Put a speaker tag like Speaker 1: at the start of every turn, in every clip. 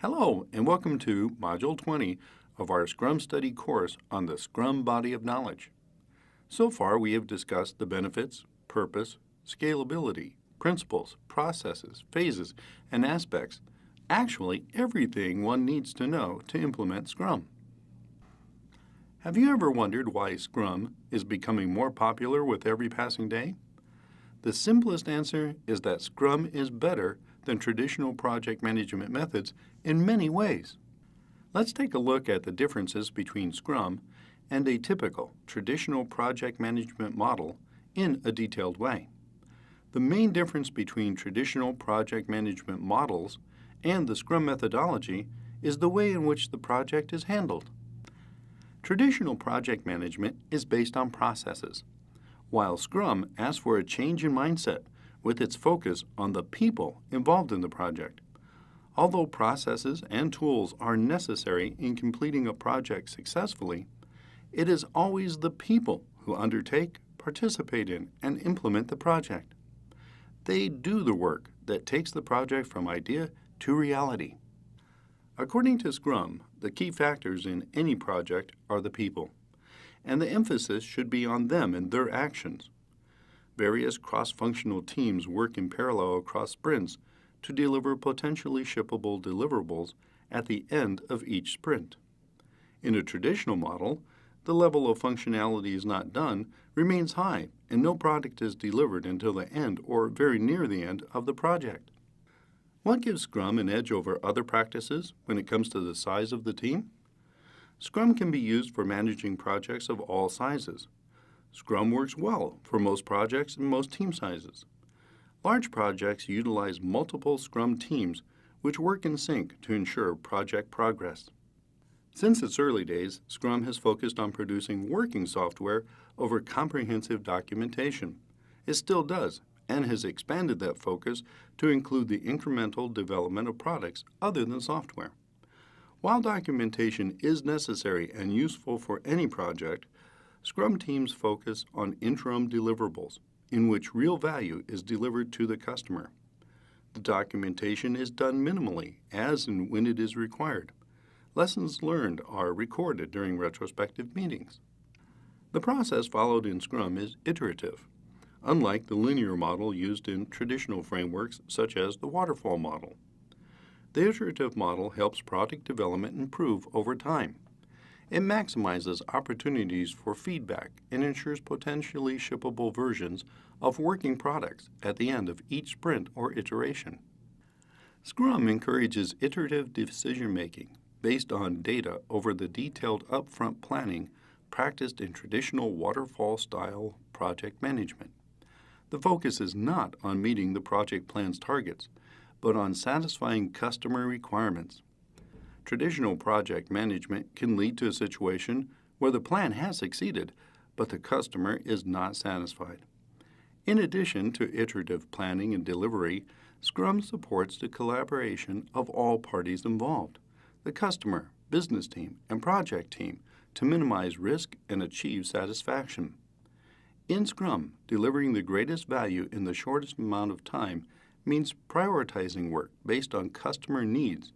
Speaker 1: Hello, and welcome to Module 20 of our Scrum Study course on the Scrum Body of Knowledge. So far, we have discussed the benefits, purpose, scalability, principles, processes, phases, and aspects, actually everything one needs to know to implement Scrum. Have you ever wondered why Scrum is becoming more popular with every passing day? The simplest answer is that Scrum is better than traditional project management methods in many ways. Let's take a look at the differences between Scrum and a typical traditional project management model in a detailed way. The main difference between traditional project management models and the Scrum methodology is the way in which the project is handled. Traditional project management is based on processes, while Scrum asks for a change in mindset with its focus on the people involved in the project. Although processes and tools are necessary in completing a project successfully, it is always the people who undertake, participate in, and implement the project. They do the work that takes the project from idea to reality. According to Scrum, the key factors in any project are the people, and the emphasis should be on them and their actions. Various cross-functional teams work in parallel across sprints to deliver potentially shippable deliverables at the end of each sprint. In a traditional model, the level of functionality is not done remains high, and no product is delivered until the end or very near the end of the project. What gives Scrum an edge over other practices when it comes to the size of the team? Scrum can be used for managing projects of all sizes. Scrum works well for most projects and most team sizes. Large projects utilize multiple Scrum teams which work in sync to ensure project progress. Since its early days, Scrum has focused on producing working software over comprehensive documentation. It still does, and has expanded that focus to include the incremental development of products other than software. While documentation is necessary and useful for any project, Scrum teams focus on interim deliverables, in which real value is delivered to the customer. The documentation is done minimally, as and when it is required. Lessons learned are recorded during retrospective meetings. The process followed in Scrum is iterative, unlike the linear model used in traditional frameworks such as the waterfall model. The iterative model helps product development improve over time. It maximizes opportunities for feedback and ensures potentially shippable versions of working products at the end of each sprint or iteration. Scrum encourages iterative decision-making based on data over the detailed upfront planning practiced in traditional waterfall-style project management. The focus is not on meeting the project plan's targets, but on satisfying customer requirements. Traditional project management can lead to a situation where the plan has succeeded, but the customer is not satisfied. In addition to iterative planning and delivery, Scrum supports the collaboration of all parties involved, the customer, business team, and project team, to minimize risk and achieve satisfaction. In Scrum, delivering the greatest value in the shortest amount of time means prioritizing work based on customer needs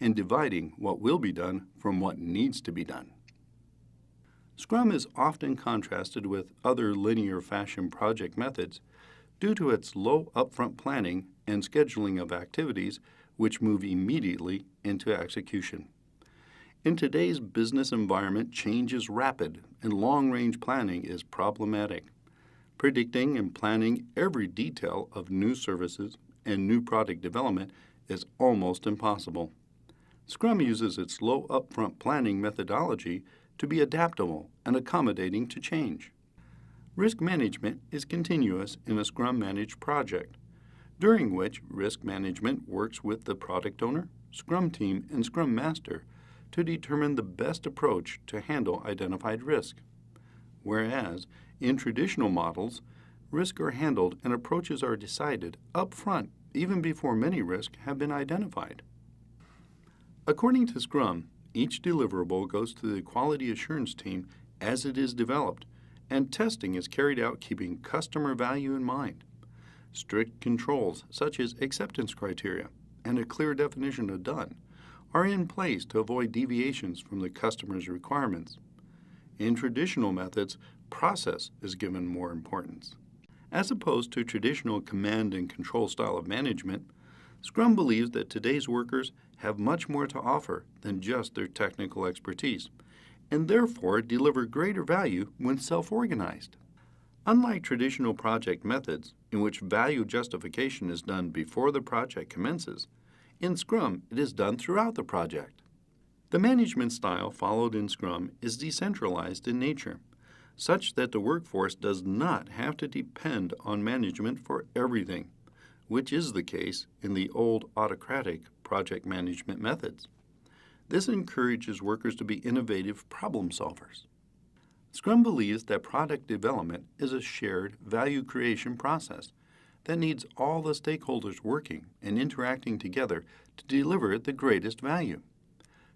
Speaker 1: and dividing what will be done from what needs to be done. Scrum is often contrasted with other linear fashion project methods due to its low upfront planning and scheduling of activities which move immediately into execution. In today's business environment, change is rapid and long-range planning is problematic. Predicting and planning every detail of new services and new product development is almost impossible. Scrum uses its low upfront planning methodology to be adaptable and accommodating to change. Risk management is continuous in a Scrum-managed project, during which risk management works with the product owner, Scrum team, and Scrum Master to determine the best approach to handle identified risk. Whereas, in traditional models, risks are handled and approaches are decided up front even before many risks have been identified. According to Scrum, each deliverable goes to the quality assurance team as it is developed, and testing is carried out keeping customer value in mind. Strict controls, such as acceptance criteria and a clear definition of done, are in place to avoid deviations from the customer's requirements. In traditional methods, process is given more importance. As opposed to traditional command and control style of management, Scrum believes that today's workers have much more to offer than just their technical expertise, and therefore deliver greater value when self-organized. Unlike traditional project methods, in which value justification is done before the project commences, in Scrum it is done throughout the project. The management style followed in Scrum is decentralized in nature, such that the workforce does not have to depend on management for everything, which is the case in the old autocratic project management methods. This encourages workers to be innovative problem solvers. Scrum believes that product development is a shared value creation process that needs all the stakeholders working and interacting together to deliver the greatest value.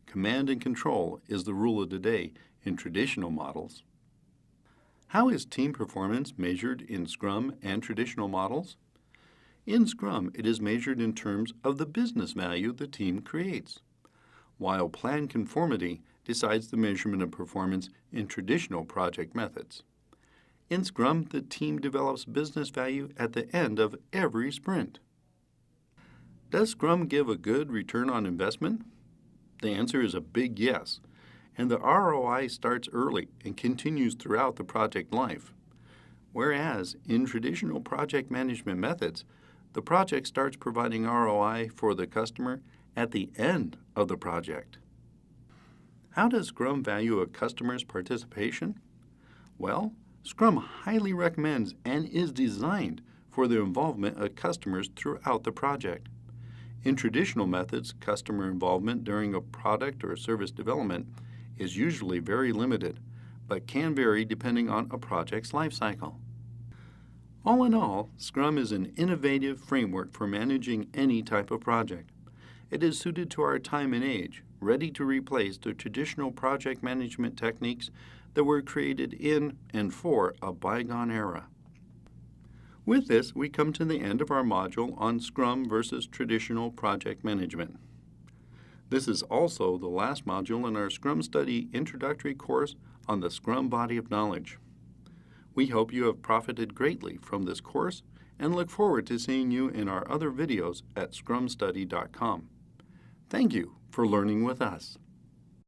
Speaker 1: Command and control is the rule of the day in traditional models. How is team performance measured in Scrum and traditional models? In Scrum, it is measured in terms of the business value the team creates, while plan conformity decides the measurement of performance in traditional project methods. In Scrum, the team develops business value at the end of every sprint. Does Scrum give a good return on investment? The answer is a big yes, and the ROI starts early and continues throughout the project life. Whereas in traditional project management methods, the project starts providing ROI for the customer at the end of the project. How does Scrum value a customer's participation? Well, Scrum highly recommends and is designed for the involvement of customers throughout the project. In traditional methods, customer involvement during a product or service development is usually very limited, but can vary depending on a project's life cycle. All in all, Scrum is an innovative framework for managing any type of project. It is suited to our time and age, ready to replace the traditional project management techniques that were created in and for a bygone era. With this, we come to the end of our module on Scrum versus traditional project management. This is also the last module in our Scrum Study introductory course on the Scrum body of knowledge. We hope you have profited greatly from this course and look forward to seeing you in our other videos at scrumstudy.com. Thank you for learning with us.